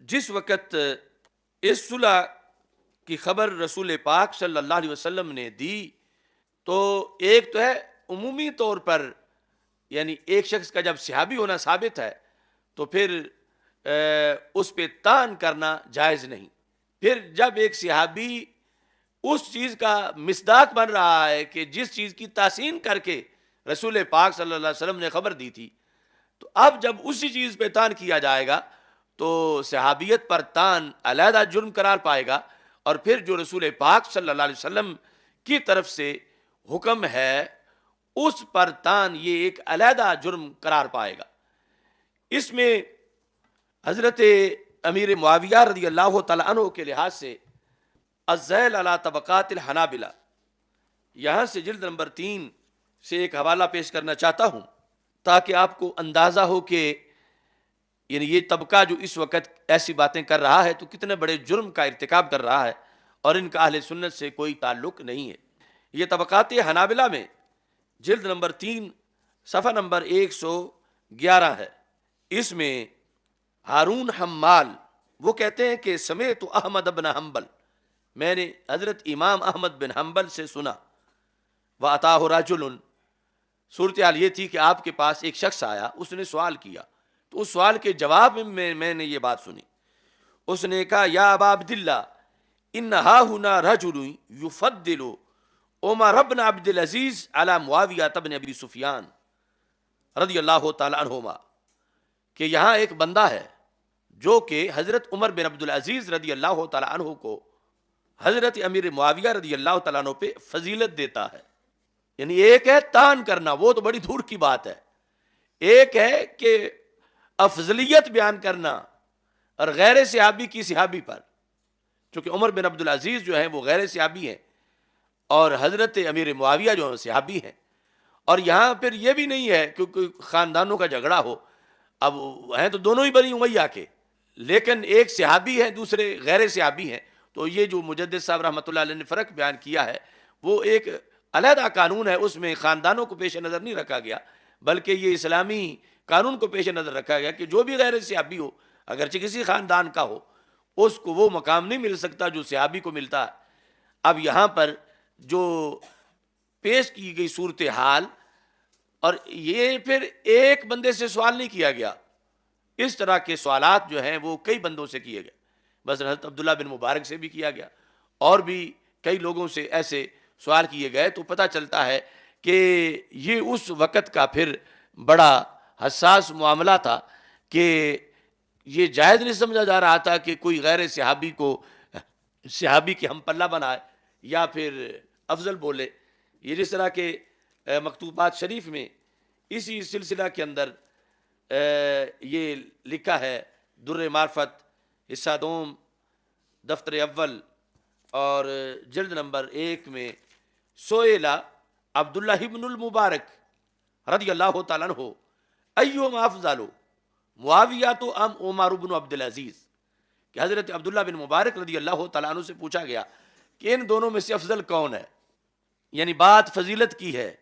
جس وقت اس صلح کی خبر رسول پاک صلی اللہ علیہ وسلم نے دی تو ایک تو ہے عمومی طور پر، یعنی ایک شخص کا جب صحابی ہونا ثابت ہے تو پھر اس پہ طعن کرنا جائز نہیں. پھر جب ایک صحابی اس چیز کا مصداق بن رہا ہے کہ جس چیز کی تحسین کر کے رسول پاک صلی اللہ علیہ وسلم نے خبر دی تھی، تو اب جب اسی چیز پہ طعن کیا جائے گا تو صحابیت پر طعن علیحدہ جرم قرار پائے گا، اور پھر جو رسول پاک صلی اللہ علیہ وسلم کی طرف سے حکم ہے اس پر طعن یہ ایک علیحدہ جرم قرار پائے گا. اس میں حضرت امیر معاویہ رضی اللہ تعالیٰ عنہ کے لحاظ سے الذیل علی طبقات الحنابلہ، یہاں سے جلد نمبر 3 سے ایک حوالہ پیش کرنا چاہتا ہوں تاکہ آپ کو اندازہ ہو کہ یعنی یہ طبقہ جو اس وقت ایسی باتیں کر رہا ہے تو کتنے بڑے جرم کا ارتکاب کر رہا ہے، اور ان کا اہل سنت سے کوئی تعلق نہیں ہے. یہ طبقات حنابلہ میں جلد نمبر 3 صفحہ نمبر 111 ہے. اس میں ہارون حمال وہ کہتے ہیں کہ سمعت احمد بن حنبل، میں نے حضرت امام احمد بن حنبل سے سنا، وَأَتَاهُ رَجُلٌ، صورتحال یہ تھی کہ آپ کے پاس ایک شخص آیا، اس نے سوال کیا، تو اس سوال کے جواب میں نے یہ بات سنی. اس نے کہا یا ابا عبداللہ ان ہا ہنا رجل یفضل عمر بن عبد العزیز علی معاویہ بن ابی سفیان رضی اللہ تعالی عنہما، کہ یہاں ایک بندہ ہے جو کہ حضرت عمر بن عبد العزیز رضی اللہ تعالی عنہ کو حضرت امیر معاویہ رضی اللہ تعالیٰ عنہ پہ فضیلت دیتا ہے. یعنی ایک ہے طعن کرنا، وہ تو بڑی دور کی بات ہے، ایک ہے کہ افضلیت بیان کرنا اور غیر صحابی کی صحابی پر، چونکہ عمر بن عبد العزیز جو ہیں وہ غیر صحابی ہیں اور حضرت امیر معاویہ جو ہیں صحابی ہیں. اور یہاں پھر یہ بھی نہیں ہے کہ کوئی خاندانوں کا جھگڑا ہو، اب ہیں تو دونوں ہی بنی امیہ کے، لیکن ایک صحابی ہے دوسرے غیر صحابی ہیں. تو یہ جو مجدد صاحب رحمۃ اللہ علیہ نے فرق بیان کیا ہے وہ ایک علیحدہ قانون ہے، اس میں خاندانوں کو پیش نظر نہیں رکھا گیا، بلکہ یہ اسلامی قانون کو پیش نظر رکھا گیا کہ جو بھی غیر صحابی ہو اگرچہ کسی خاندان کا ہو اس کو وہ مقام نہیں مل سکتا جو صحابی کو ملتا ہے. اب یہاں پر جو پیش کی گئی صورتحال، اور یہ پھر ایک بندے سے سوال نہیں کیا گیا، اس طرح کے سوالات جو ہیں وہ کئی بندوں سے کیے گئے، بس حضرت عبداللہ بن مبارک سے بھی کیا گیا اور بھی کئی لوگوں سے ایسے سوال کیے گئے. تو پتہ چلتا ہے کہ یہ اس وقت کا پھر بڑا حساس معاملہ تھا کہ یہ جائز نہیں سمجھا جا رہا تھا کہ کوئی غیر صحابی کو صحابی کے ہم پلہ بنائے یا پھر افضل بولے. یہ جس طرح کے مکتوبات شریف میں اسی سلسلہ کے اندر یہ لکھا ہے، در معرفت حصہ دوم دفتر اول اور جلد نمبر 1 میں، سئل عبداللہ ابن المبارک رضی اللہ تعالیٰ عنہ ایہما افضل معاویہ ام عمر بن عبد العزیز، کہ حضرت عبداللہ بن مبارک رضی اللہ تعالیٰ عنہ سے پوچھا گیا کہ ان دونوں میں سے افضل کون ہے. یعنی بات فضیلت کی ہے،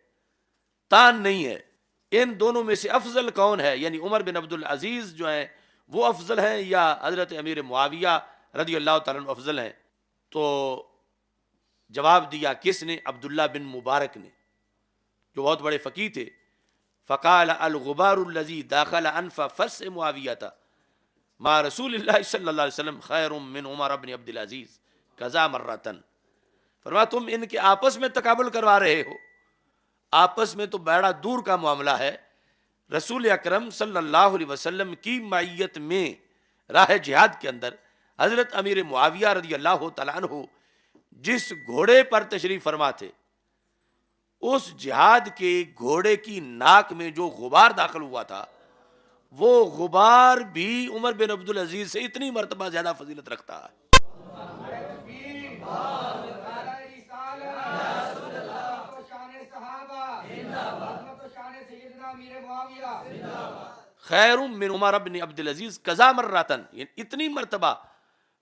طعن نہیں ہے. ان دونوں میں سے افضل کون ہے، یعنی عمر بن عبد العزیز جو ہیں وہ افضل ہیں یا حضرت امیر معاویہ رضی اللہ تعالیٰ عنہ افضل ہیں. تو جواب دیا کس نے؟ عبداللہ بن مبارک نے، جو بہت بڑے فقیہ تھے. فقال الغبار الذي داخل انف فس معاویہ مع رسول اللہ صلی اللہ علیہ وسلم خیر من عمر بن عبد العزیز کذا مرتن. فرمایا تم ان کے آپس میں تقابل کروا رہے ہو، آپس میں تو بڑا دور کا معاملہ ہے. رسول اکرم صلی اللہ علیہ وسلم کی معیت میں راہ جہاد کے اندر حضرت امیر معاویہ رضی اللہ تعالیٰ عنہ جس گھوڑے پر تشریف فرما تھے، اس جہاد کے گھوڑے کی ناک میں جو غبار داخل ہوا تھا وہ غبار بھی عمر بن عبد العزیز سے اتنی مرتبہ زیادہ فضیلت رکھتا ہے. خیر من عمر بن عبد العزیز کذا مرتن، یعنی اتنی مرتبہ.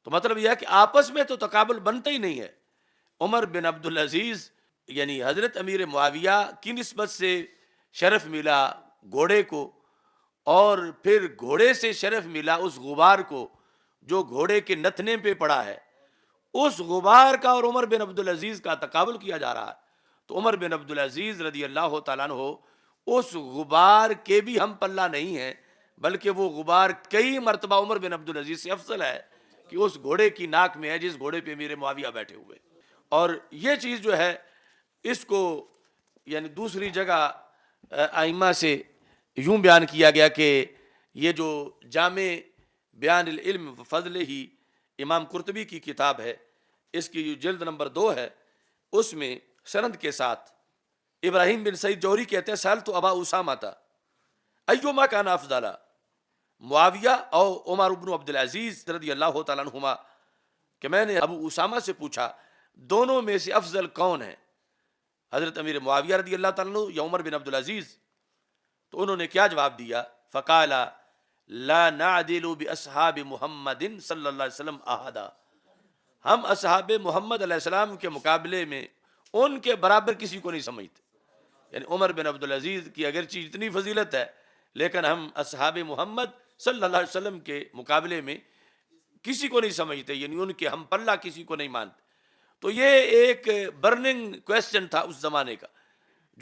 تو مطلب یہ ہے کہ آپس میں تو تقابل بنتا ہی نہیں ہے. عمر بن عبد العزیز یعنی حضرت امیر معاویہ کی نسبت سے شرف ملا گھوڑے کو، اور پھر گھوڑے سے شرف ملا اس غبار کو، جو گھوڑے کے نتنے پہ پڑا ہے اس غبار کا اور عمر بن عبدالعزیز کا تقابل کیا جا رہا ہے، تو عمر بن عبدالعزیز رضی اللہ تعالیٰ عنہ اس غبار کے بھی ہم پلہ نہیں ہیں، بلکہ وہ غبار کئی مرتبہ عمر بن عبدالعزیز سے افضل ہے کہ اس گھوڑے کی ناک میں ہے جس گھوڑے پہ امیر معاویہ بیٹھے ہوئے۔ اور یہ چیز جو ہے اس کو یعنی دوسری جگہ ائمہ سے یوں بیان کیا گیا کہ یہ جو جامع بیان العلم و فضل ہی امام قرطبی کی کتاب ہے، اس کی جو جلد نمبر 2 ہے، اس میں سند کے ساتھ ابراہیم بن سعید جوہری کہتے ہیں سألت ابا اسامہ ایما کان افضل معاویہ او عمر بن عبدالعزیز رضی اللہ تعالیٰ عنہما، کہ میں نے ابو اسامہ سے پوچھا دونوں میں سے افضل کون ہے، حضرت امیر معاویہ رضی اللہ تعالیٰ عنہ یا عمر بن عبدالعزیز؟ تو انہوں نے کیا جواب دیا؟ فقال لا نعدل باصحاب محمد صلی اللہ علیہ وسلم احدا، ہم اصحاب محمد علیہ السلام کے مقابلے میں ان کے برابر کسی کو نہیں سمجھتے۔ یعنی عمر بن عبدالعزیز کی اگرچہ اتنی فضیلت ہے لیکن ہم اصحاب محمد صلی اللہ علیہ وسلم کے مقابلے میں کسی کو نہیں سمجھتے، یعنی ان کے ہم پلہ کسی کو نہیں مانتے۔ تو یہ ایک برننگ کویسچن تھا اس زمانے کا،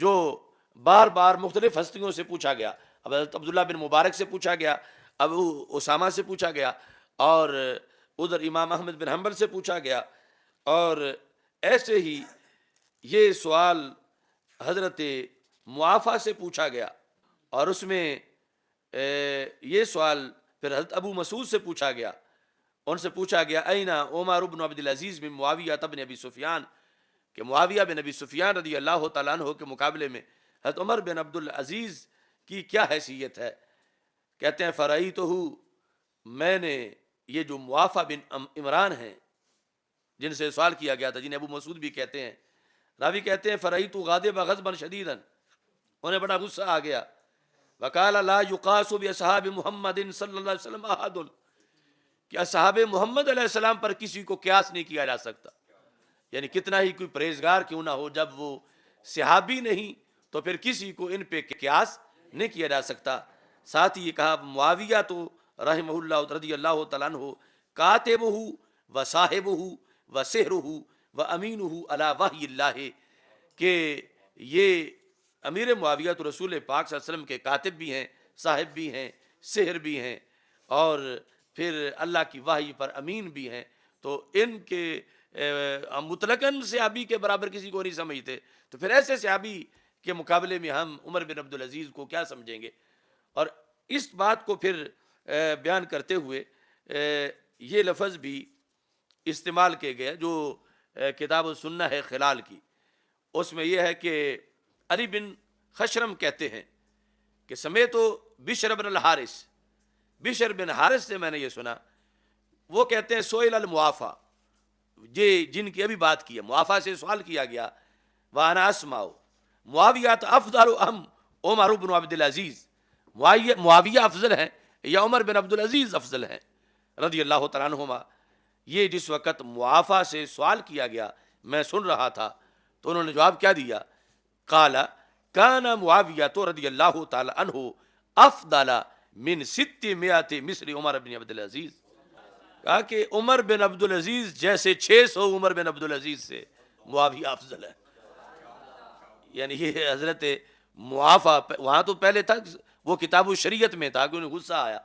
جو بار بار مختلف ہستیوں سے پوچھا گیا۔ اب حضرت عبداللہ بن مبارک سے پوچھا گیا، ابو اسامہ سے پوچھا گیا، اور ادھر امام احمد بن حنبل سے پوچھا گیا، اور ایسے ہی یہ سوال حضرت معافہ سے پوچھا گیا، اور اس میں یہ سوال پھر حضرت ابو مسعود سے پوچھا گیا، ان سے پوچھا گیا این عمر بن عبدالعزیز بن معاویہ بن ابی سفیان، کہ معاویہ بن ابی سفیان رضی اللہ تعالیٰ عنہ کے مقابلے میں حضرت عمر بن عبدالعزیز کی کیا حیثیت ہے؟ کہتے ہیں فرأیتہ، میں نے یہ جو معافہ بن عمران ہیں جن سے سوال کیا گیا تھا، جنہیں ابو مسعود بھی کہتے ہیں، راوی کہتے ہیں فرأیت غاضبا غضبا شدیدا، انہیں بڑا غصہ آ گیا، وقال لا یقاس باصحاب محمد صلی اللہ علیہ وسلم احد، کہ اصحاب محمد علیہ السلام پر کسی کو قیاس نہیں کیا جا سکتا، یعنی کتنا ہی کوئی پرہیزگار کیوں نہ ہو، جب وہ صحابی نہیں تو پھر کسی کو ان پہ قیاس نہیں کیا جا سکتا۔ ساتھ ہی یہ کہا معاویہ تو رحمہ اللہ رضی اللہ تعالیٰ عنہ کاتبہ و صاحبہ و سحرہ و امینہ علی وحی اللہ، کہ یہ امیر معاویہ تو رسول پاک صلی اللہ علیہ وسلم کے کاتب بھی ہیں، صاحب بھی ہیں، سحر بھی ہیں، اور پھر اللہ کی وحی پر امین بھی ہیں، تو ان کے مطلقاً صحابی کے برابر کسی کو نہیں سمجھتے، تو پھر ایسے صحابی کے مقابلے میں ہم عمر بن عبدالعزیز کو کیا سمجھیں گے؟ اور اس بات کو پھر بیان کرتے ہوئے یہ لفظ بھی استعمال کیے گئے جو کتاب السنہ ہے خلال کی، اس میں یہ ہے کہ علی بن خشرم کہتے ہیں کہ سمیتو بشر بن الحارث، بشر بن حارث سے میں نے یہ سنا، وہ کہتے ہیں سئل المعافى، یہ جن کی ابھی بات کی ہے، معافیٰ سے سوال کیا گیا، وانا اسمع معاویہ افضل ام عمر بن عبدالعزیز، معاویہ افضل ہیں یا عمر بن عبدالعزیز افضل ہیں رضی اللہ تعالیٰ عنہما۔ یہ جس وقت معافیٰ سے سوال کیا گیا میں سن رہا تھا، تو انہوں نے جواب کیا دیا؟ قال کان معاویہ رضی اللہ تعالیٰ عنہ افضل من 600 مصر عمر بن عبدالعزیز، کہا کہ عمر بن عبدالعزیز جیسے 600 عمر بن عبدالعزیز سے معاویہ افضل ہے۔ یعنی یہ حضرت معافیٰ وہاں تو پہلے تھا وہ کتاب الشریعت میں تھا کہ انہیں غصہ آیا،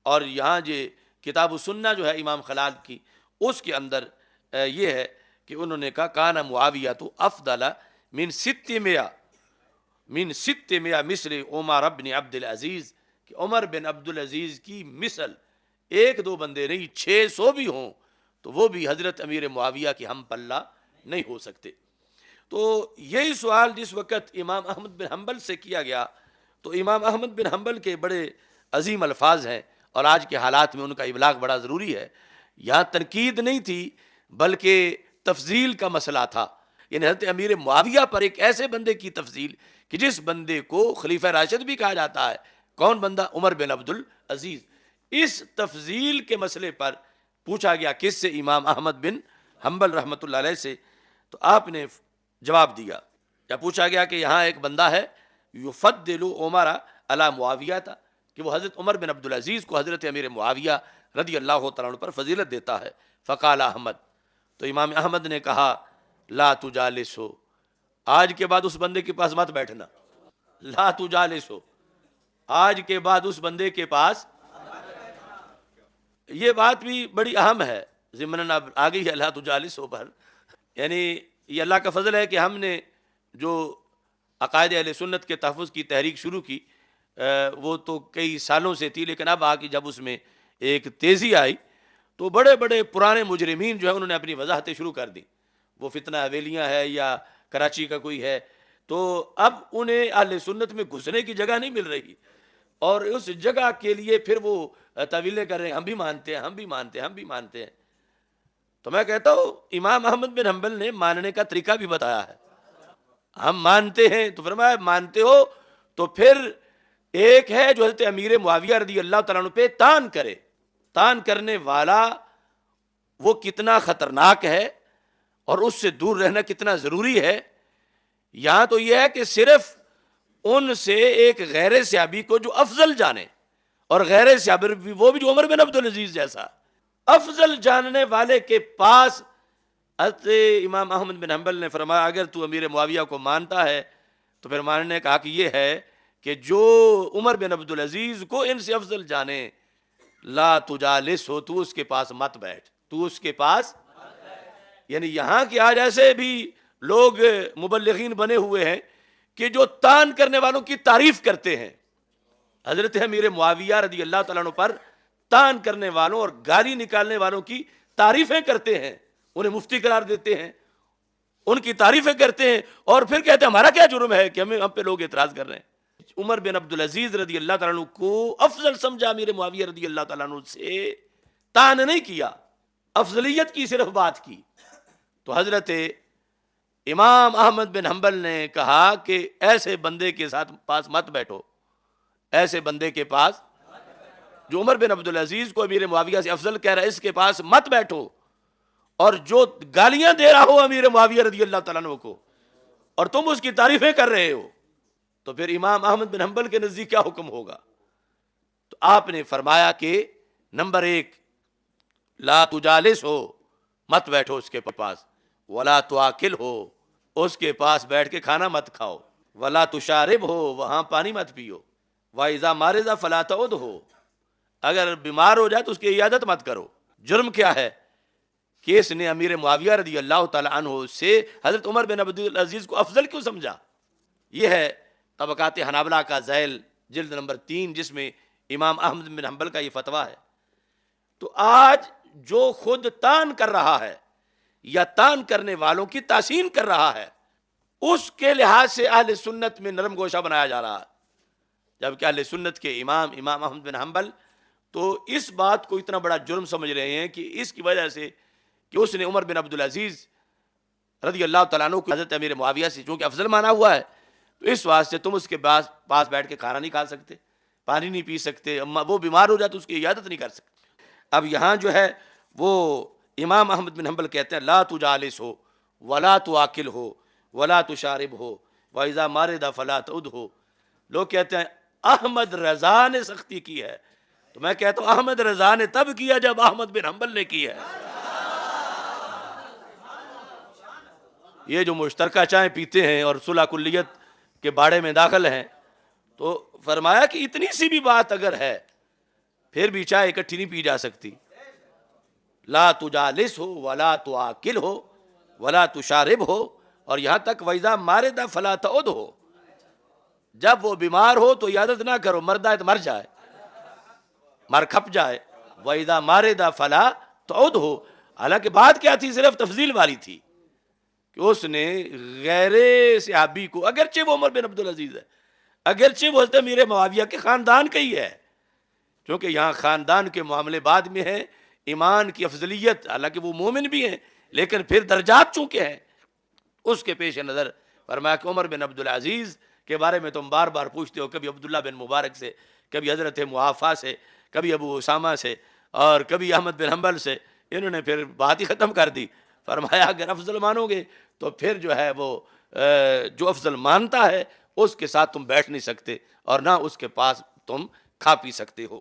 اور یہاں جو کتاب السنہ جو ہے امام خلال کی، اس کے اندر یہ ہے کہ انہوں نے کہا کان معاویہ تو افضل من 600 مصر عمر بن عبدالعزیز، کہ عمر بن عبدالعزیز کی مثل ایک دو بندے نہیں 600 بھی ہوں تو وہ بھی حضرت امیر معاویہ کے ہم پلہ نہیں ہو سکتے۔ تو یہی سوال جس وقت امام احمد بن حنبل سے کیا گیا، تو امام احمد بن حنبل کے بڑے عظیم الفاظ ہیں، اور آج کے حالات میں ان کا ابلاغ بڑا ضروری ہے۔ یہاں تنقید نہیں تھی بلکہ تفضیل کا مسئلہ تھا، یعنی حضرت امیر معاویہ پر ایک ایسے بندے کی تفضیل کہ جس بندے کو خلیفہ راشد بھی کہا جاتا ہے، کون بندہ؟ عمر بن عبدالعزیز۔ اس تفضیل کے مسئلے پر پوچھا گیا کس سے؟ امام احمد بن حنبل رحمۃ اللہ علیہ سے، تو آپ نے جواب دیا، یا پوچھا گیا کہ یہاں ایک بندہ ہے یفضل عمر علی معاویہ تھا، کہ وہ حضرت عمر بن عبدالعزیز کو حضرت امیر معاویہ رضی اللہ تعالیٰ عنہ پر فضیلت دیتا ہے۔ فقال احمد، تو امام احمد نے کہا لا تجالسو، آج کے بعد اس بندے کے پاس مت بیٹھنا، لا تجالسو، آج کے بعد اس بندے کے پاس۔ یہ بات بھی بڑی اہم ہے، ضمناً اب آ گئی ہے لا تجالسو پر، یعنی یہ اللہ کا فضل ہے کہ ہم نے جو عقائد اہل سنت کے تحفظ کی تحریک شروع کی وہ تو کئی سالوں سے تھی، لیکن اب آگے جب اس میں ایک تیزی آئی تو بڑے بڑے پرانے مجرمین جو ہیں انہوں نے اپنی وضاحتیں شروع کر دی، وہ فتنہ حویلیاں ہے یا کراچی کا کوئی ہے، تو اب انہیں اہل سنت میں گھسنے کی جگہ نہیں مل رہی، اور اس جگہ کے لیے پھر وہ طویلیں کر رہے ہیں، ہم بھی مانتے ہیں، ہم بھی مانتے ہیں، ہم بھی مانتے ہیں۔ تو میں کہتا ہوں امام احمد بن حنبل نے ماننے کا طریقہ بھی بتایا ہے، ہم مانتے ہیں تو فرمایا مانتے ہو تو پھر ایک ہے جو حضرت امیر معاویہ رضی اللہ تعالیٰ عنہ پہ تان کرے، تان کرنے والا وہ کتنا خطرناک ہے اور اس سے دور رہنا کتنا ضروری ہے۔ یہاں تو یہ ہے کہ صرف ان سے ایک غیر صحابی کو جو افضل جانے، اور غیر صحابی وہ بھی جو عمر بن عبدالعزیز جیسا افضل جاننے والے کے پاس حضرت امام احمد بن حنبل نے فرمایا اگر تو امیر معاویہ کو مانتا ہے تو پھر ماننے کا حق یہ ہے کہ جو عمر بن عبدالعزیز کو ان سے افضل جانے، لا تجالس ہو، تو اس کے پاس مت بیٹھ، تو اس کے پاس، یعنی یہاں کے آج ایسے بھی لوگ مبلغین بنے ہوئے ہیں کہ جو تان کرنے والوں کی تعریف کرتے ہیں، حضرت امیر معاویہ رضی اللہ تعالیٰ عنہ پر تان کرنے والوں اور گالی نکالنے والوں کی تعریفیں کرتے ہیں، انہیں مفتی قرار دیتے ہیں، ان کی تعریفیں کرتے ہیں، اور پھر کہتے ہیں ہمارا کیا جرم ہے کہ ہم پہ لوگ اعتراض کر رہے ہیں۔ عمر بن عبدالعزیز رضی اللہ تعالیٰ عنہ کو افضل سمجھا امیر معاویہ رضی اللہ تعالیٰ عنہ سے، تان نہیں کیا، افضلیت کی صرف بات کی۔ تو حضرت امام احمد بن حنبل نے کہا کہ ایسے بندے کے ساتھ پاس مت بیٹھو، ایسے بندے کے پاس جو عمر بن عبدالعزیز کو امیر معاویہ سے افضل کہہ رہا ہے اس کے پاس مت بیٹھو، اور جو گالیاں دے رہا ہو امیر معاویہ رضی اللہ تعالیٰ عنہ کو اور تم اس کی تعریفیں کر رہے ہو، تو پھر امام احمد بن حنبل کے نزدیک کیا حکم ہوگا؟ تو آپ نے فرمایا کہ نمبر 1 لا تجالس ہو، مت بیٹھو اس کے پاس، ولا تواکل ہو، اس کے پاس بیٹھ کے کھانا مت کھاؤ، ولا تشارب ہو، وہاں پانی مت پیو، وَإِذَا مَرِضَ فَلَا تَعُدْهُ، اگر بیمار ہو جائے تو اس کی عیادت مت کرو۔ جرم کیا ہے کہ اس نے امیر معاویہ رضی اللہ تعالی عنہ سے حضرت عمر بن عبدالعزیز کو افضل کیوں سمجھا؟ یہ ہے طبقات حنابلہ کا ذیل جلد نمبر 3 جس میں امام احمد بن حنبل کا یہ فتویٰ ہے۔ تو آج جو خود تان کر رہا ہے یا تان کرنے والوں کی تحسین کر رہا ہے، اس کے لحاظ سے اہل سنت میں نرم گوشہ بنایا جا رہا ہے، جبکہ اہل سنت کے امام احمد بن حنبل تو اس بات کو اتنا بڑا جرم سمجھ رہے ہیں کہ اس کی وجہ سے کہ اس نے عمر بن عبدالعزیز رضی اللہ تعالیٰ عنہ کو حضرت امیر معاویہ سے چونکہ افضل مانا ہوا ہے، تو اس واسطے تم اس کے پاس بیٹھ کے کھانا نہیں کھا سکتے، پانی نہیں پی سکتے، وہ بیمار ہو جائے تو اس کی عیادت نہیں کر سکتے۔ اب یہاں جو ہے وہ امام احمد بن حنبل کہتے ہیں لا تجالس ہو، ولا تواکل ہو، ولا تشارب ہو، وَإِذَا مَرِضَ فَلَا تَعُدْهُ۔ لوگ کہتے ہیں احمد رضا نے سختی کی ہے، تو میں کہتا ہوں احمد رضا نے تب کیا جب احمد بن حنبل نے کی ہے۔ یہ جو مشترکہ چائے پیتے ہیں اور صلح کلیت کے باڑے میں داخل ہیں، تو فرمایا کہ اتنی سی بھی بات اگر ہے پھر بھی چائے اکٹھی نہیں پی جا سکتی۔ لا تجالس ہو، ولا تواکل ہو، ولا تشارب ہو، اور یہاں تک وَإِذَا مَرِضَ فَلَا تَعُدْهُ، جب وہ بیمار ہو تو عیادت نہ کرو، مردہ ہے تو مر جائے، مر کھپ جائے۔ وَإِذَا مَرِضَ فَلَا تَعُدْهُ، حالانکہ بات کیا تھی؟ صرف تفضیل والی تھی کہ اس نے غیر صحابی کو، اگرچہ وہ عمر بن عبدالعزیز ہے، اگرچہ وہ حضرت امیر معاویہ کے خاندان کا ہی ہے، کیونکہ یہاں خاندان کے معاملے بعد میں ہیں، ایمان کی افضلیت، حالانکہ وہ مومن بھی ہیں لیکن پھر درجات چونکہ ہیں، اس کے پیش نظر فرمایا کہ عمر بن عبدالعزیز کے بارے میں تم بار بار پوچھتے ہو، کبھی عبداللہ بن مبارک سے، کبھی حضرت معافیٰ سے، کبھی ابو اسامہ سے، اور کبھی احمد بن حنبل سے، انہوں نے پھر بات ہی ختم کر دی۔ فرمایا اگر افضل مانو گے تو پھر جو ہے وہ جو افضل مانتا ہے اس کے ساتھ تم بیٹھ نہیں سکتے اور نہ اس کے پاس تم کھا پی سکتے ہو۔